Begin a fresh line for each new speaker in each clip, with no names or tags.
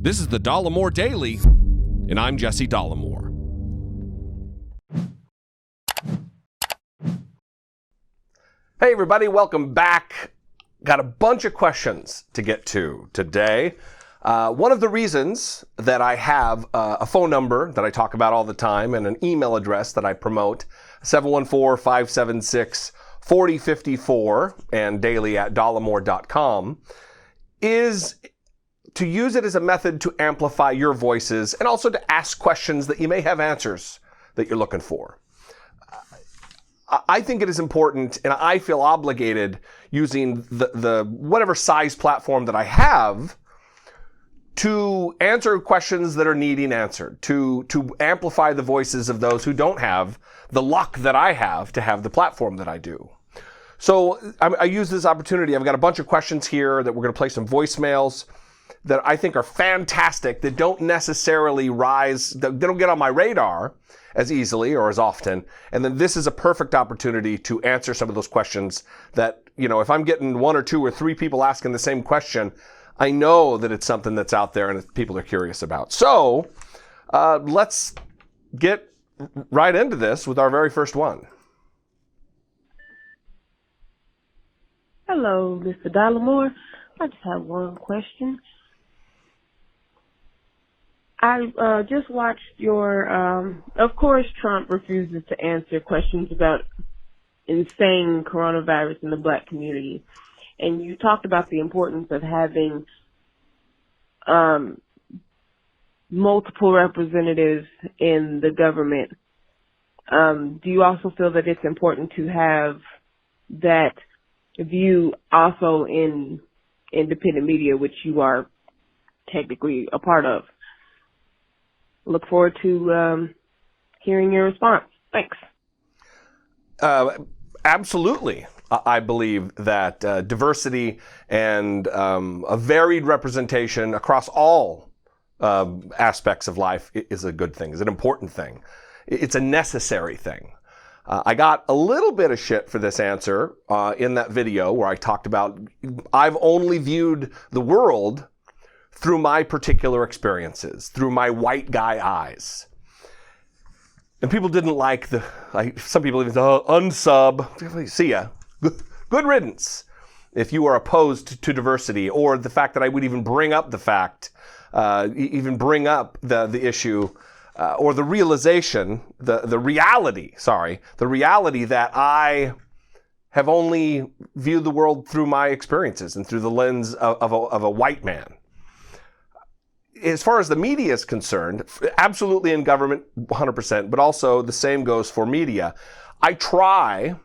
This is the Dollemore Daily, and I'm Jesse Dollemore. Hey everybody, welcome back. Got a bunch of questions to get to today. One of the reasons that I have a phone number that I talk about all the time and an email address that I promote, 714-576-4054 and daily at dollemore.com, is to use it as a method to amplify your voices and also to ask questions that you may have answers that you're looking for. I think it is important, and I feel obligated using the whatever size platform that I have to answer questions that are needing answered, to amplify the voices of those who don't have the luck that I have to have the platform that I do. So I use this opportunity. I've got a bunch of questions here that we're going to play some voicemails that I think are fantastic, that don't necessarily rise, that don't get on my radar as easily or as often. And then this is a perfect opportunity to answer some of those questions that, you know, if I'm getting one or two or three people asking the same question, I know that it's something that's out there and that people are curious about. So let's get right into this with our very first one.
Hello, Mr. Dollemore. I just have one question. I just watched your, of course, Trump refuses to answer questions about insane coronavirus in the black community. And you talked about the importance of having multiple representatives in the government. Do you also feel that it's important to have that view also in independent media, which you are technically a part of? Look forward to hearing your response. Thanks.
Absolutely. I believe that diversity and a varied representation across all aspects of life is a good thing, is an important thing. It's a necessary thing. I got a little bit of shit for this answer in that video where I talked about I've only viewed the world through my particular experiences, through my white guy eyes. And people didn't like some people even said, unsub. See ya. Good riddance if you are opposed to diversity, or the fact that I would even bring up the fact, the issue, or the realization, the reality that I have only viewed the world through my experiences and through the lens of a white man. As far as the media is concerned, absolutely in government, 100%, but also the same goes for media. I try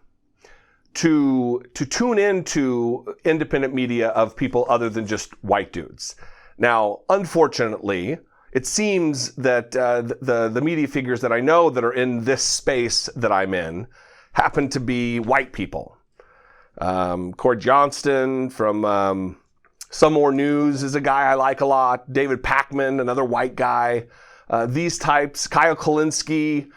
to tune into independent media of people other than just white dudes. Now, unfortunately, it seems that the media figures that I know that are in this space that I'm in happen to be white people. Cord Johnston from Some More News is a guy I like a lot. David Pakman, another white guy. These types, Kyle Kulinski.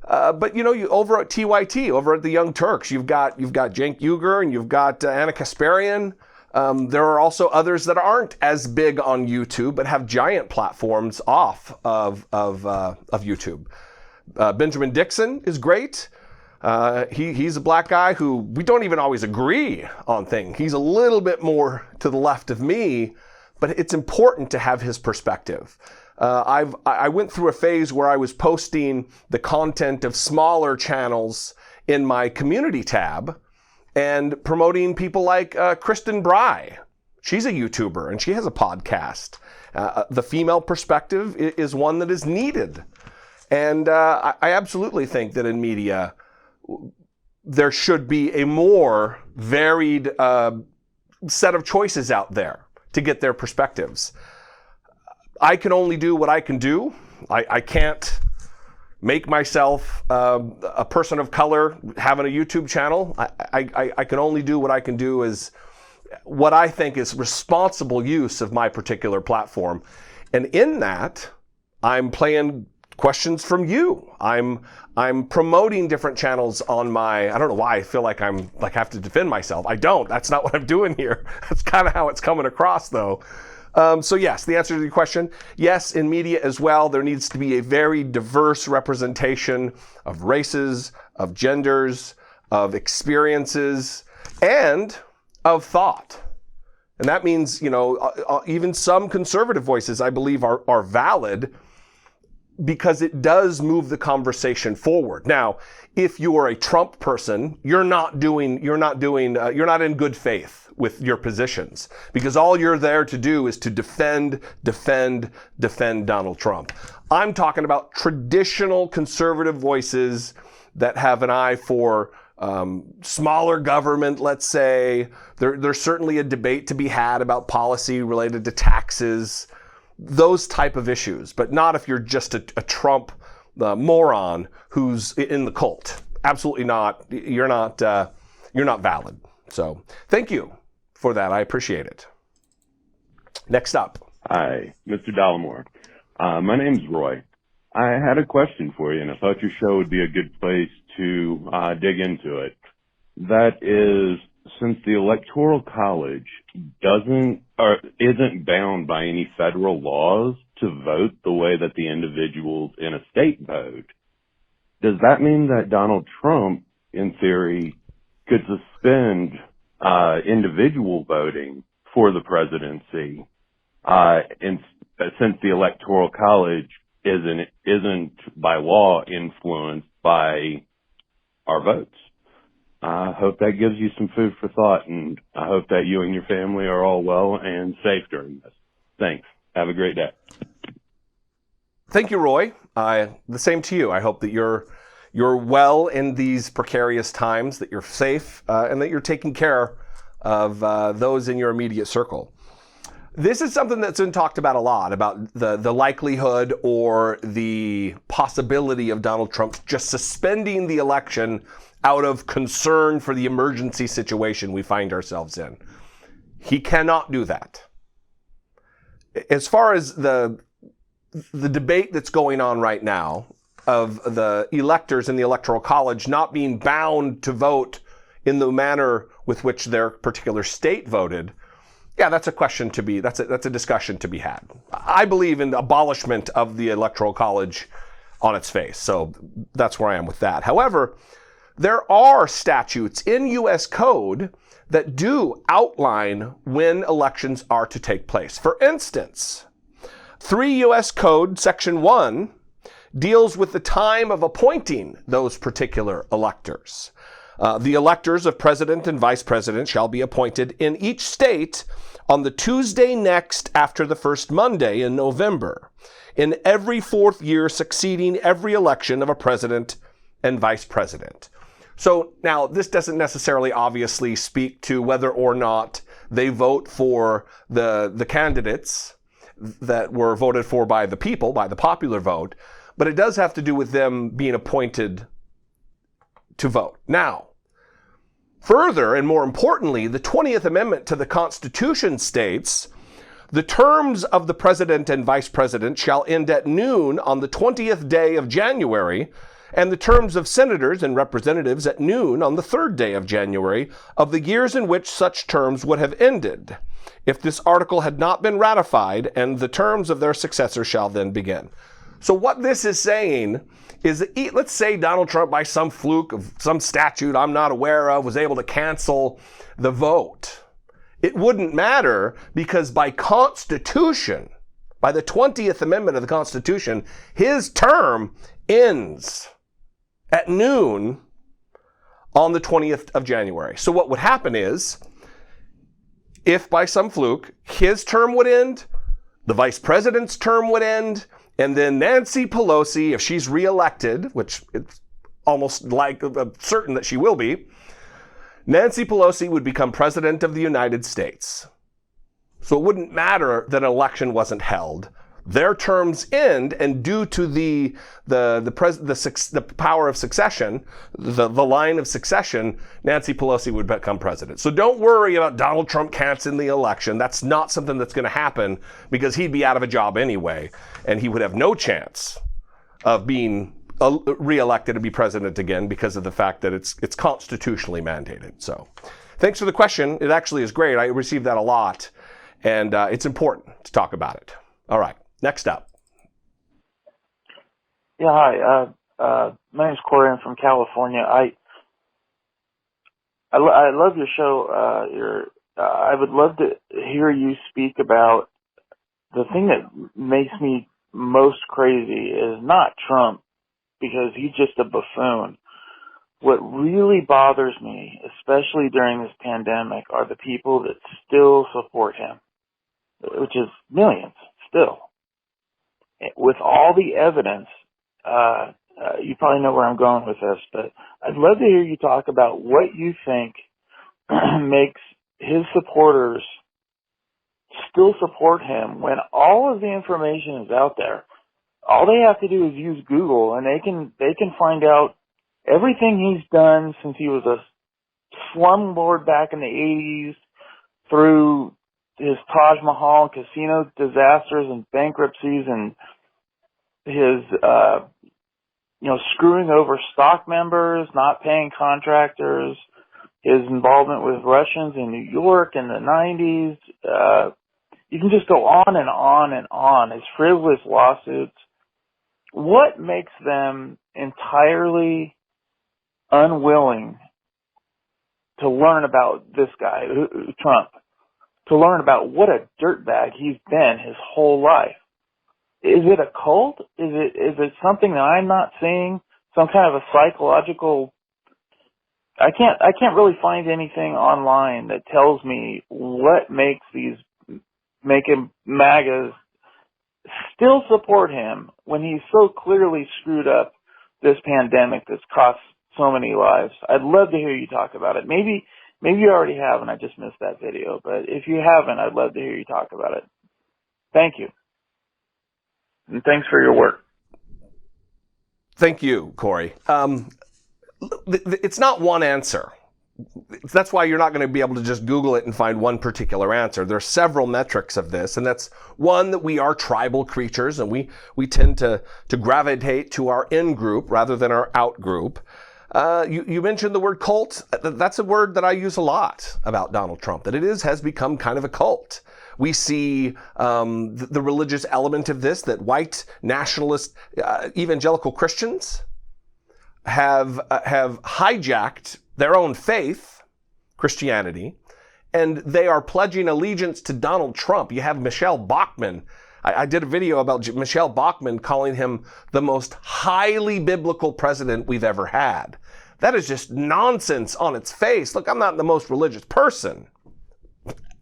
But you know, over at TYT, over at the Young Turks, you've got Cenk Uygur and you've got Anna Kasparian. There are also others that aren't as big on YouTube but have giant platforms off of YouTube. Benjamin Dixon is great. He's a black guy who we don't even always agree on things. He's a little bit more to the left of me, but it's important to have his perspective. I went through a phase where I was posting the content of smaller channels in my community tab and promoting people like Kristen Bry. She's a YouTuber and she has a podcast. The female perspective is one that is needed. And I absolutely think that in media, there should be a more varied set of choices out there to get their perspectives. I can only do what I can do. I can't make myself a person of color having a YouTube channel. I can only do what I can do is what I think is responsible use of my particular platform. And in that, I'm playing questions from you. I'm promoting different channels on my, I don't know why I feel like I'm like have to defend myself. I don't. That's not what I'm doing here. That's kind of how it's coming across though. So yes, the answer to your question, yes, in media as well, there needs to be a very diverse representation of races, of genders, of experiences, and of thought. And that means, even some conservative voices, I believe, are valid because it does move the conversation forward. Now, if you are a Trump person, you're not in good faith with your positions, because all you're there to do is to defend Donald Trump. I'm talking about traditional conservative voices that have an eye for smaller government, let's say. There's certainly a debate to be had about policy related to taxes, those type of issues, but not if you're just a Trump moron who's in the cult. Absolutely not. You're not valid. So thank you for that. I appreciate it. Next up.
Hi, Mr. Dollemore. My name's Roy. I had a question for you, and I thought your show would be a good place to dig into it. That is, since the Electoral College isn't bound by any federal laws to vote the way that the individuals in a state vote, does that mean that Donald Trump, in theory, could suspend individual voting for the presidency, since the Electoral College isn't by law influenced by our votes? I hope that gives you some food for thought, and I hope that you and your family are all well and safe during this. Thanks. Have a great day.
Thank you, Roy. The same to you. I hope that you're well in these precarious times, that you're safe, and that you're taking care of those in your immediate circle. This is something that's been talked about a lot, about the likelihood or the possibility of Donald Trump just suspending the election out of concern for the emergency situation we find ourselves in. He cannot do that. As far as the debate that's going on right now of the electors in the Electoral College not being bound to vote in the manner with which their particular state voted, yeah, that's a discussion to be had. I believe in the abolishment of the Electoral College on its face, so that's where I am with that. However, there are statutes in U.S. code that do outline when elections are to take place. For instance, 3 U.S. Code Section 1 deals with the time of appointing those particular electors. The electors of president and vice president shall be appointed in each state on the Tuesday next after the first Monday in November, in every 4th year succeeding every election of a president and vice president. So now, this doesn't necessarily obviously speak to whether or not they vote for the candidates that were voted for by the people, by the popular vote, but it does have to do with them being appointed to vote. Now, further, and more importantly, the 20th Amendment to the Constitution states, the terms of the president and vice president shall end at noon on the 20th day of January, and the terms of senators and representatives at noon on the 3rd day of January of the years in which such terms would have ended, if this article had not been ratified, and the terms of their successor shall then begin. So what this is saying is that, let's say Donald Trump, by some fluke of some statute I'm not aware of, was able to cancel the vote. It wouldn't matter, because by Constitution, by the 20th Amendment of the Constitution, his term ends at noon on the 20th of January. So what would happen is, if by some fluke his term would end, the vice president's term would end, and then Nancy Pelosi, if she's reelected, which it's almost like certain that she will be, Nancy Pelosi would become president of the United States. So it wouldn't matter that an election wasn't held. Their terms end, and due to the power of succession, the line of succession, Nancy Pelosi would become president. So don't worry about Donald Trump canceling the election. That's not something that's going to happen, because he'd be out of a job anyway, and he would have no chance of being reelected to be president again, because of the fact that it's constitutionally mandated. So thanks for the question. It actually is great. I receive that a lot. And it's important to talk about it. All right, next up.
Yeah, hi. My name's Corey. I'm from California. I love your show. I would love to hear you speak about the thing that makes me most crazy is not Trump, because he's just a buffoon. What really bothers me, especially during this pandemic, are the people that still support him, which is millions still. With all the evidence, you probably know where I'm going with this, but I'd love to hear you talk about what you think makes his supporters still support him when all of the information is out there. All they have to do is use Google, and they can find out everything he's done since he was a slumlord back in the 80s, through his Taj Mahal casino disasters and bankruptcies, and his screwing over stock members, not paying contractors, his involvement with Russians in New York in the 90s. You can just go on and on and on. His frivolous lawsuits. What makes them entirely unwilling to learn about this guy, Trump, to learn about what a dirtbag he's been his whole life? Is it a cult? Is it something that I'm not seeing? Some kind of a psychological? I can't really find anything online that tells me what makes MAGAs still support him when he's so clearly screwed up this pandemic that's cost so many lives. I'd love to hear you talk about it. Maybe you already have and I just missed that video, but if you haven't, I'd love to hear you talk about it. Thank you. And thanks for your work.
Thank you, Corey. It's not one answer. That's why you're not going to be able to just Google it and find one particular answer. There are several metrics of this, and that's one, that we are tribal creatures, and we tend to gravitate to our in group rather than our out group. You mentioned the word cult. That's a word that I use a lot about Donald Trump, that it has become kind of a cult. We see the religious element of this, that white nationalist evangelical Christians have hijacked their own faith, Christianity, and they are pledging allegiance to Donald Trump. You have Michelle Bachmann. I did a video about Michelle Bachmann calling him the most highly biblical president we've ever had. That is just nonsense on its face. Look, I'm not the most religious person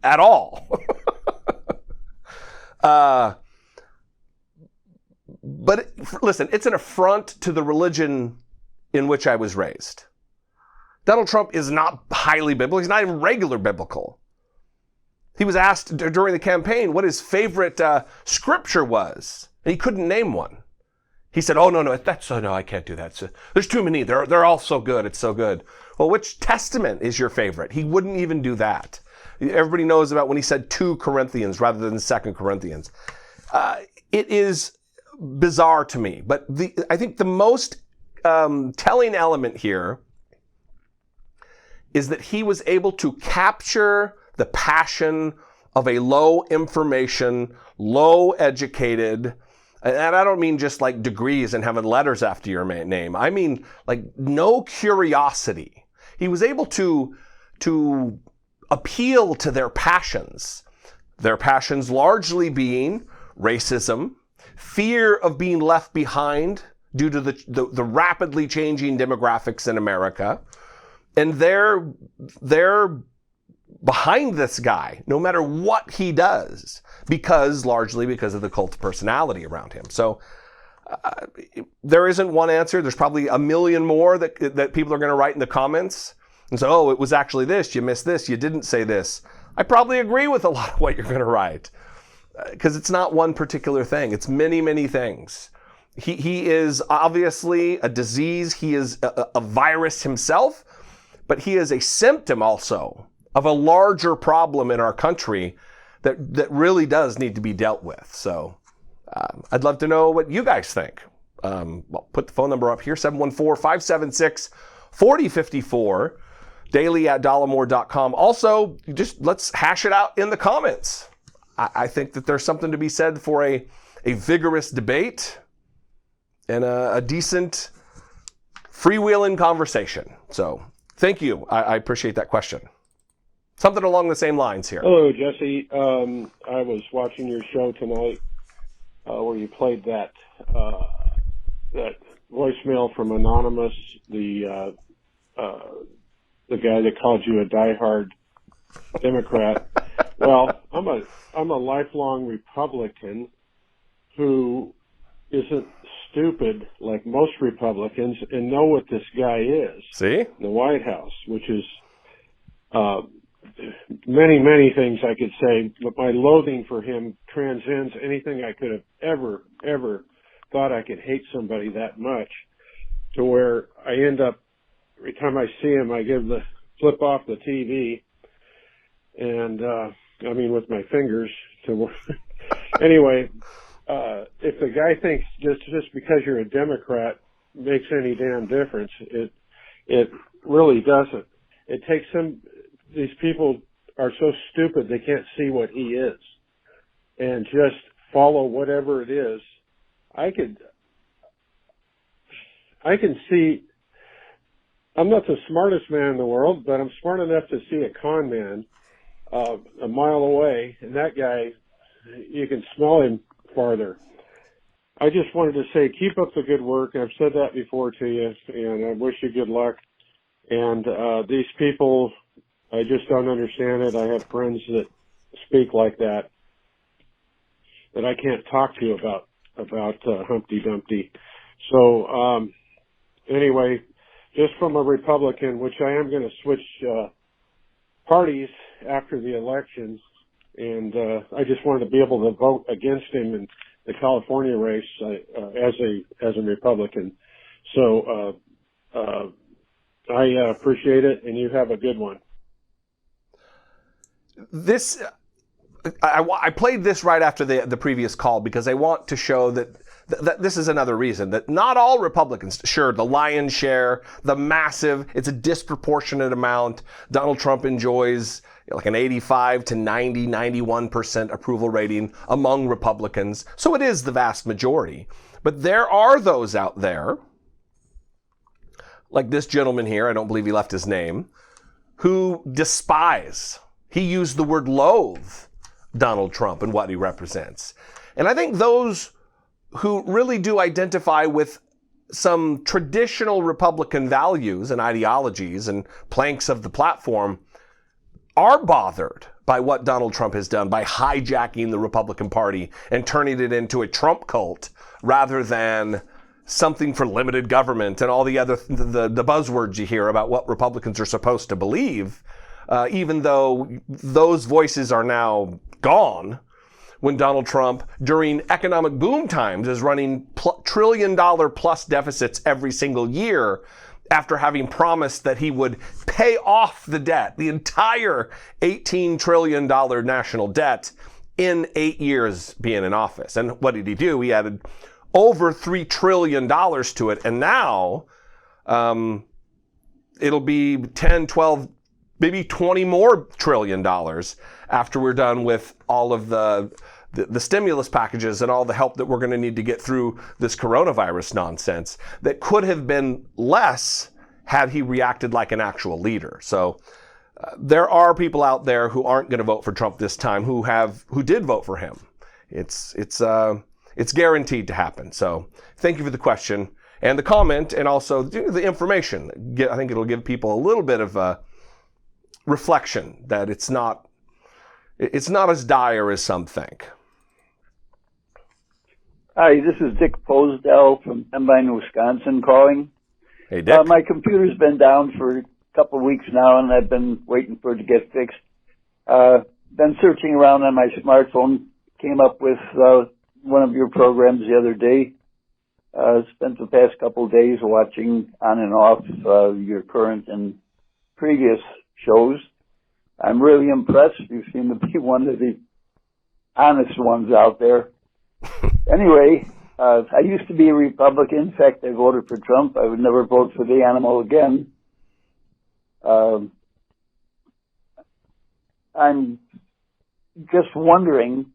at all. But listen, it's an affront to the religion in which I was raised. Donald Trump is not highly biblical. He's not even regular biblical. He was asked during the campaign what his favorite scripture was, and he couldn't name one. He said, no, I can't do that. So, there's too many. They're all so good. It's so good. Well, which testament is your favorite? He wouldn't even do that. Everybody knows about when he said 2 Corinthians rather than 2 Corinthians. It is bizarre to me. But I think the most telling element here is that he was able to capture the passion of a low information, low educated, and I don't mean just like degrees and having letters after your name. I mean like no curiosity. He was able to appeal to their passions largely being racism, fear of being left behind due to the rapidly changing demographics in America. And they're behind this guy, no matter what he does, largely because of the cult personality around him. So there isn't one answer. There's probably a million more that people are going to write in the comments and say, it was actually this, you missed this, you didn't say this. I probably agree with a lot of what you're going to write, because it's not one particular thing. It's many, many things. He is obviously a disease. He is a virus himself. But he is a symptom also of a larger problem in our country that really does need to be dealt with. So I'd love to know what you guys think. Put the phone number up here, 714-576-4054, daily@dollemore.com. Also, just let's hash it out in the comments. I think that there's something to be said for a vigorous debate and a decent freewheeling conversation. So thank you. I appreciate that question. Something along the same lines here.
Hello, Jesse. I was watching your show tonight where you played that voicemail from Anonymous, the guy that called you a diehard Democrat. Well, I'm a lifelong Republican who isn't stupid like most Republicans and know what this guy is.
See?
In the White House, which is many, many things I could say, but my loathing for him transcends anything I could have ever thought I could hate somebody that much, to where I end up, every time I see him, I flip off the TV, and with my fingers to anyway. If the guy thinks just because you're a Democrat makes any damn difference, it really doesn't. It takes these people are so stupid they can't see what he is and just follow whatever it is. I can see, I'm not the smartest man in the world, but I'm smart enough to see a con man a mile away, and that guy, you can smell him farther. I just wanted to say, keep up the good work. I've said that before to you, and I wish you good luck. And these people, I just don't understand it. I have friends that speak like that I can't talk to you about Humpty Dumpty. So anyway, just from a Republican, which I am going to switch parties after the election, and I just wanted to be able to vote against him in the California race as a Republican. So I appreciate it, and you have a good one.
This, I played this right after the previous call because I want to show that this is another reason that not all Republicans, sure, the lion's share, the massive, it's a disproportionate amount. Donald Trump enjoys like an 85 to 90, 91% approval rating among Republicans. So it is the vast majority. But there are those out there, like this gentleman here, I don't believe he left his name, who despise, he used the word loathe, Donald Trump and what he represents. And I think those who really do identify with some traditional Republican values and ideologies and planks of the platform are bothered by what Donald Trump has done by hijacking the Republican Party and turning it into a Trump cult rather than something for limited government and all the other the buzzwords you hear about what Republicans are supposed to believe, even though those voices are now gone. When Donald Trump, during economic boom times, is running $1 trillion plus deficits every single year after having promised that he would pay off the debt, the entire $18 trillion national debt, in 8 years being in office. And what did he do? He added over $3 trillion to it. And now it'll be 10, 12, maybe 20 more trillion dollars after we're done with all of the stimulus packages and all the help that we're going to need to get through this coronavirus nonsense that could have been less had he reacted like an actual leader. So there are people out there who aren't going to vote for Trump this time who did vote for him. It's guaranteed to happen. So thank you for the question and the comment and also the information. I think it'll give people a little bit of a reflection that it's not as dire as some think.
Hi, this is Dick Posdell from Pembine, Wisconsin calling.
Hey, Dick.
My computer's been down for a couple of weeks now, and I've been waiting for it to get fixed. Been searching around on my smartphone, came up with one of your programs the other day. Spent the past couple of days watching on and off your current and previous shows. I'm really impressed. You seem to be one of the honest ones out there. Anyway, I used to be a Republican. In fact, I voted for Trump. I would never vote for the animal again. I'm just wondering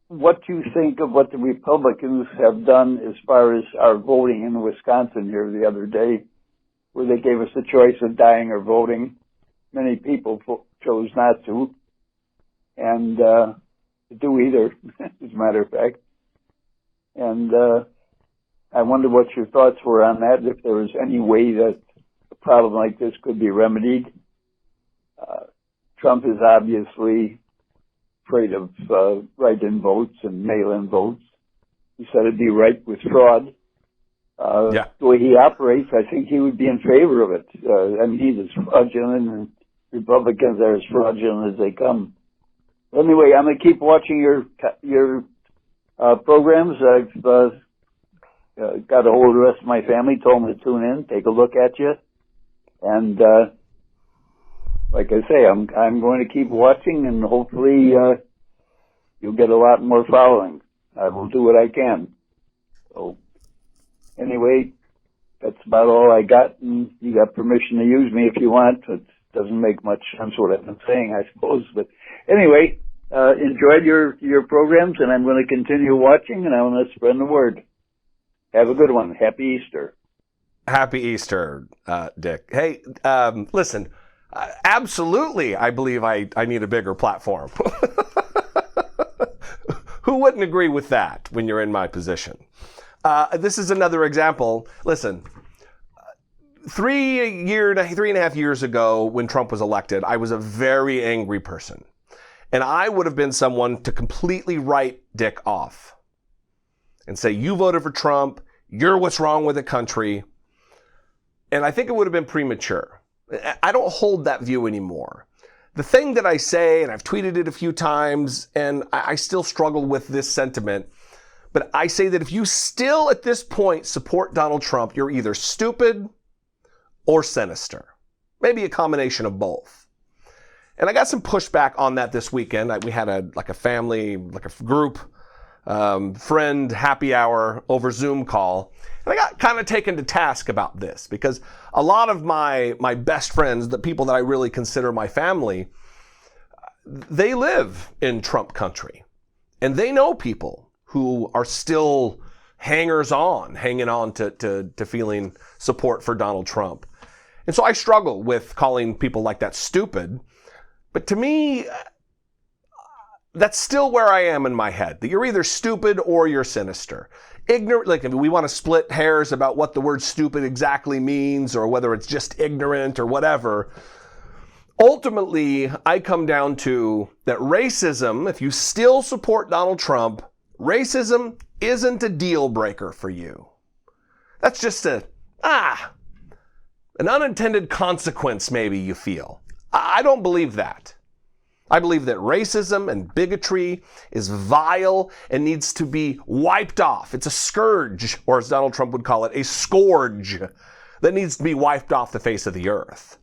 what you think of what the Republicans have done as far as our voting in Wisconsin here the other day, where they gave us the choice of dying or voting. Many people chose not to, and do either, as a matter of fact. And I wonder what your thoughts were on that, if there was any way that a problem like this could be remedied. Trump is obviously afraid of write-in votes and mail-in votes. He said it'd be ripe with fraud. The way he operates, I think he would be in favor of it. I mean, he's as fraudulent, and Republicans are as fraudulent as they come. Anyway, I'm going to keep watching your programs. I've got a hold of the rest of my family, told them to tune in, take a look at you. And like I say, I'm going to keep watching, and hopefully you'll get a lot more following. I will do what I can. So anyway, that's about all I got, and you got permission to use me if you want. It doesn't make much sense what I've been saying, I suppose. But anyway, enjoyed your programs, and I'm going to continue watching, and I want to spread the word. Have a good one. Happy Easter.
Happy Easter, Dick. Hey, listen, absolutely, I believe I need a bigger platform. Who wouldn't agree with that when you're in my position? This is another example. Listen, 3.5 years ago when Trump was elected, I was a very angry person. And I would have been someone to completely write Dick off and say, you voted for Trump, you're what's wrong with the country. And I think it would have been premature. I don't hold that view anymore. The thing that I say, and I've tweeted it a few times, and I still struggle with this sentiment, but I say that if you still at this point support Donald Trump, you're either stupid or sinister. Maybe a combination of both. And I got some pushback on that this weekend. We had a family, a group, friend happy hour over Zoom call. And I got kind of taken to task about this because a lot of my best friends, the people that I really consider my family, they live in Trump country. And they know people who are still hanging on to feeling support for Donald Trump. And so I struggle with calling people like that stupid. But to me, that's still where I am in my head, that you're either stupid or you're sinister. Ignorant, we want to split hairs about what the word stupid exactly means or whether it's just ignorant or whatever. Ultimately, I come down to that racism, if you still support Donald Trump, racism isn't a deal breaker for you. That's just an unintended consequence maybe you feel. I don't believe that. I believe that racism and bigotry is vile and needs to be wiped off. It's a scourge, or as Donald Trump would call it, a scourge that needs to be wiped off the face of the earth.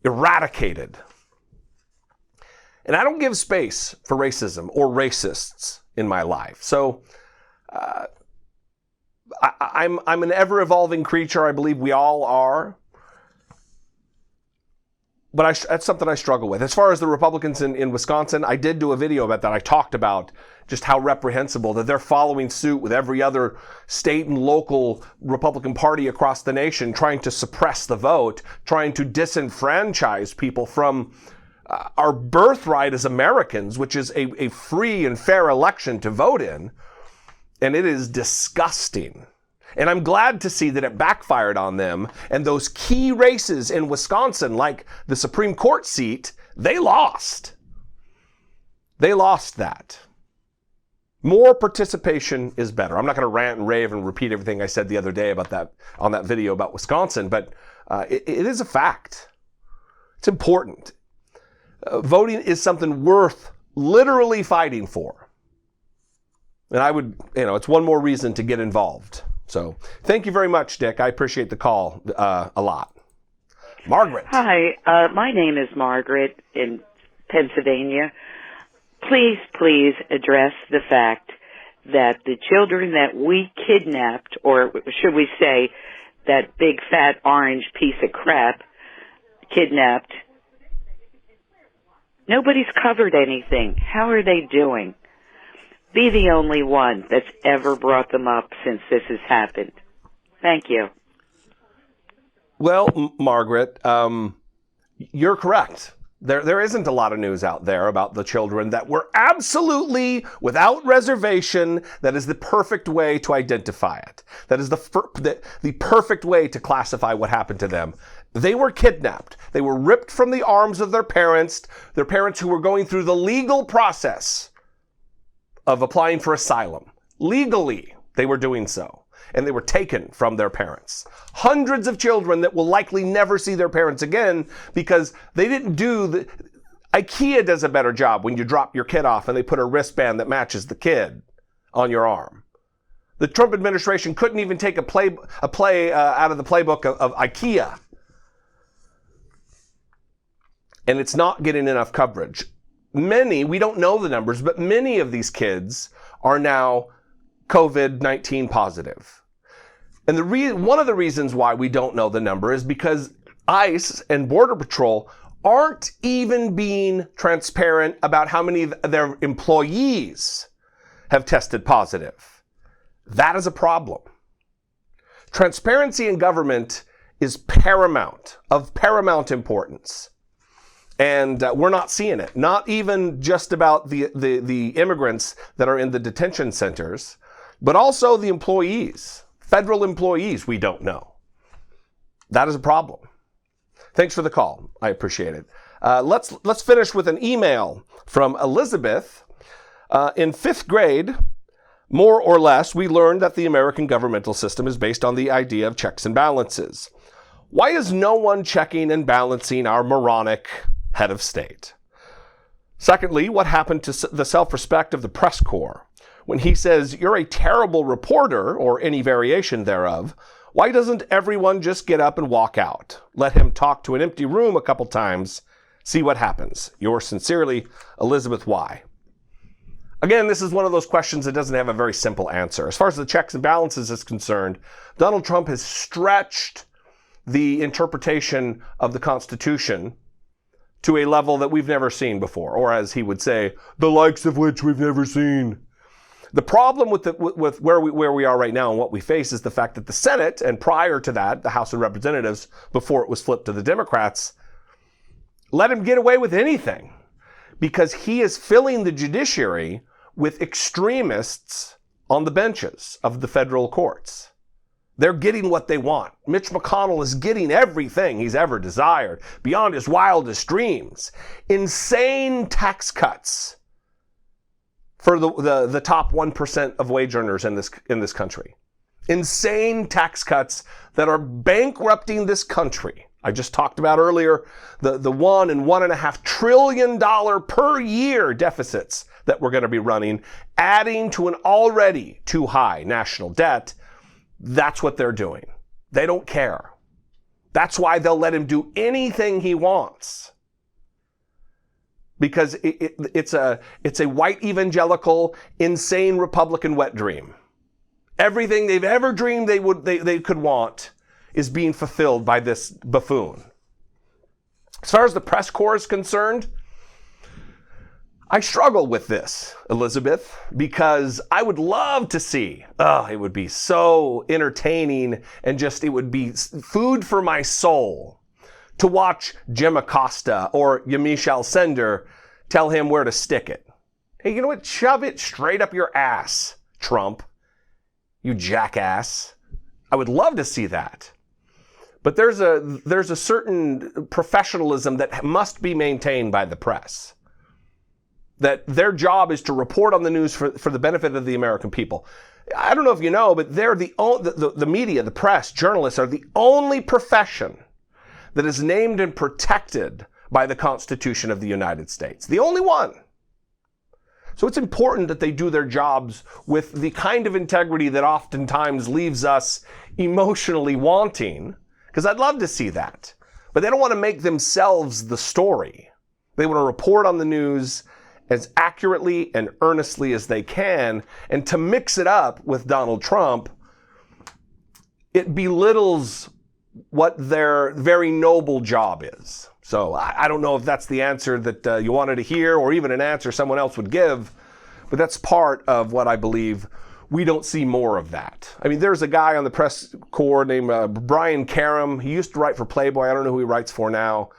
Eradicated. And I don't give space for racism or racists in my life. So I'm an ever-evolving creature. I believe we all are. But that's something I struggle with. As far as the Republicans in Wisconsin, I did do a video about that. I talked about just how reprehensible that they're following suit with every other state and local Republican Party across the nation, trying to suppress the vote, trying to disenfranchise people from our birthright as Americans, which is a free and fair election to vote in. And it is disgusting. And I'm glad to see that it backfired on them. And those key races in Wisconsin, like the Supreme Court seat, they lost. They lost that. More participation is better. I'm not going to rant and rave and repeat everything I said the other day about that on that video about Wisconsin, but it is a fact. It's important. Voting is something worth literally fighting for. And I would, it's one more reason to get involved. So thank you very much, Dick. I appreciate the call a lot. Margaret.
Hi, my name is Margaret in Pennsylvania. Please address the fact that the children that we kidnapped, or should we say that big fat orange piece of crap kidnapped, Nobody's covered anything. How are they doing? Be the only one that's ever brought them up since this has happened. Thank you.
Well, Margaret, you're correct. There isn't a lot of news out there about the children that were absolutely, without reservation, that is the perfect way to identify it. That is the perfect way to classify what happened to them. They were kidnapped. They were ripped from the arms of their parents who were going through the legal process of applying for asylum. Legally, they were doing so. And they were taken from their parents. Hundreds of children that will likely never see their parents again because they didn't do the... IKEA does a better job when you drop your kid off and they put a wristband that matches the kid on your arm. The Trump administration couldn't even take a play out of the playbook of IKEA. And it's not getting enough coverage. Many, we don't know the numbers, but many of these kids are now COVID-19 positive. And one of the reasons why we don't know the number is because ICE and Border Patrol aren't even being transparent about how many of their employees have tested positive. That is a problem. Transparency in government is of paramount importance. And we're not seeing it. Not even just about the immigrants that are in the detention centers, but also the employees. Federal employees, we don't know. That is a problem. Thanks for the call. I appreciate it. Let's finish with an email from Elizabeth. In 5th grade, more or less, we learned that the American governmental system is based on the idea of checks and balances. Why is no one checking and balancing our moronic head of state? Secondly, what happened to the self-respect of the press corps? When he says, you're a terrible reporter, or any variation thereof, why doesn't everyone just get up and walk out? Let him talk to an empty room a couple times, see what happens. Yours sincerely, Elizabeth Y. Again, this is one of those questions that doesn't have a very simple answer. As far as the checks and balances is concerned, Donald Trump has stretched the interpretation of the Constitution to a level that we've never seen before, or as he would say, the likes of which we've never seen. The problem with where we are right now and what we face is the fact that the Senate, and prior to that, the House of Representatives, before it was flipped to the Democrats, let him get away with anything because he is filling the judiciary with extremists on the benches of the federal courts. They're getting what they want. Mitch McConnell is getting everything he's ever desired beyond his wildest dreams. Insane tax cuts for the top 1% of wage earners in this country. Insane tax cuts that are bankrupting this country. I just talked about earlier the $1 and $1.5 trillion per year deficits that we're going to be running, adding to an already too high national debt. That's what they're doing. They don't care. That's why they'll let him do anything he wants. Because it's a white evangelical, insane Republican wet dream. Everything they've ever dreamed they could want is being fulfilled by this buffoon. As far as the press corps is concerned, I struggle with this, Elizabeth, because I would love to see, it would be so entertaining and it would be food for my soul to watch Jim Acosta or Yamiche Alcindor tell him where to stick it. Hey, you know what? Shove it straight up your ass, Trump. You jackass. I would love to see that. But there's a certain professionalism that must be maintained by the press. That their job is to report on the news for the benefit of the American people. I don't know if you know, but they're the media, the press, journalists are the only profession that is named and protected by the Constitution of the United States. The only one. So it's important that they do their jobs with the kind of integrity that oftentimes leaves us emotionally wanting, because I'd love to see that. But they don't want to make themselves the story. They want to report on the news as accurately and earnestly as they can, and to mix it up with Donald Trump, it belittles what their very noble job is. So I don't know if that's the answer that you wanted to hear, or even an answer someone else would give, but that's part of what I believe. We don't see more of that. I mean, there's a guy on the press corps named Brian Karam. He used to write for Playboy. I don't know who he writes for now.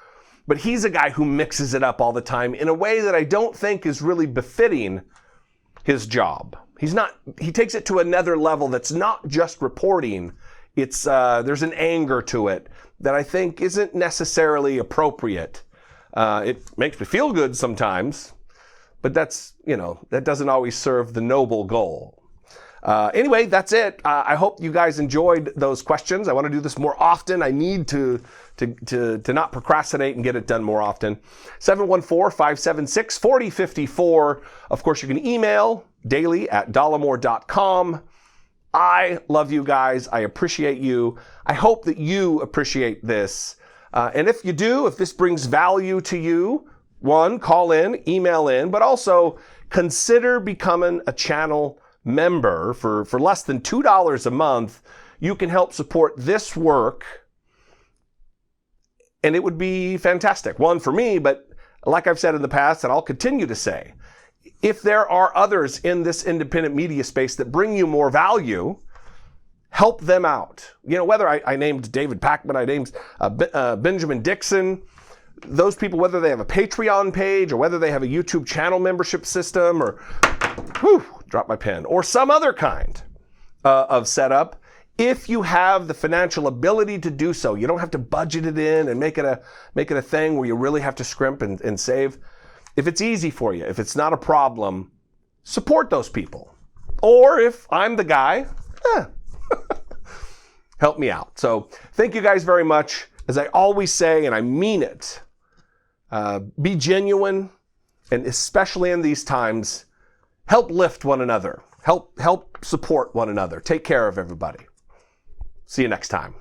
But he's a guy who mixes it up all the time in a way that I don't think is really befitting his job. He takes it to another level that's not just reporting. There's an anger to it that I think isn't necessarily appropriate. It makes me feel good sometimes, but that doesn't always serve the noble goal. Anyway, that's it. I hope you guys enjoyed those questions. I want to do this more often. I need to not procrastinate and get it done more often. 714-576-4054. Of course, you can email daily@dollemore.com. I love you guys. I appreciate you. I hope that you appreciate this. And if you do, if this brings value to you, one, call in, email in, but also consider becoming a channel member. For less than $2 a month, you can help support this work, and it would be fantastic. One, for me, but like I've said in the past, and I'll continue to say, if there are others in this independent media space that bring you more value, help them out. Whether I named David Pakman, I named Benjamin Dixon, those people, whether they have a Patreon page or whether they have a YouTube channel membership system, or drop my pen, or some other kind of setup. If you have the financial ability to do so, you don't have to budget it in and make it a thing where you really have to scrimp and save. If it's easy for you, if it's not a problem, support those people. Or if I'm the guy, help me out. So thank you guys very much. As I always say, and I mean it, be genuine, and especially in these times, help lift one another. Help support one another. Take care of everybody. See you next time.